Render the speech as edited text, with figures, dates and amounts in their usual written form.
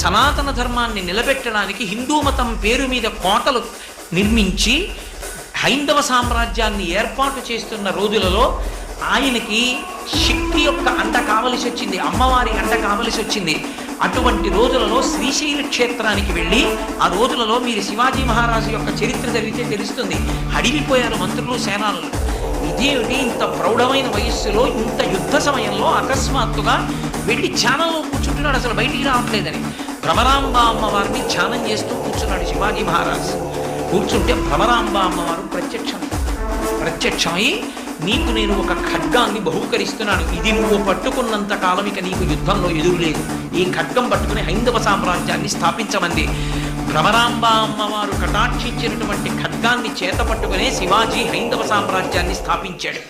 సనాతన ధర్మాన్ని నిలబెట్టడానికి హిందూ మతం పేరు మీద కోటలు నిర్మించి హైందవ సామ్రాజ్యాన్ని ఏర్పాటు చేస్తున్న రోజులలో ఆయనకి శక్తి యొక్క అండ కావలసి వచ్చింది, అమ్మవారి అండ కావలసి వచ్చింది. అటువంటి రోజులలో శ్రీశైల క్షేత్రానికి వెళ్ళి ఆ రోజులలో మీరు శివాజీ మహారాజు యొక్క చరిత్ర జరిగితే తెలుస్తుంది. హడిలిపోయారు మంత్రులు, సేనానులు. ఇదేమిటి ఇంత ప్రౌఢమైన వయస్సులో ఇంత యుద్ధ సమయంలో అకస్మాత్తుగా వెళ్ళి ధ్యానంలో కూర్చుంటున్నాడు, అసలు బయటికి రావట్లేదని. భ్రమరాంబ అమ్మవారిని ధ్యానం చేస్తూ కూర్చున్నాడు శివాజీ మహారాజు. కూర్చుంటే భ్రమరాంబ అమ్మవారు ప్రత్యక్షమై, నీకు నేను ఒక ఖడ్గాన్ని బహూకరిస్తున్నాను, ఇది నువ్వు పట్టుకున్నంత కాలం ఇక నీకు యుద్ధంలో ఎదురులేదు, ఈ ఖడ్గం పట్టుకుని హైందవ సామ్రాజ్యాన్ని స్థాపించమంది. భ్రమరాంబ అమ్మవారు కటాక్షించినటువంటి ఖడ్గాన్ని చేత పట్టుకునే శివాజీ హైందవ సామ్రాజ్యాన్ని స్థాపించాడు.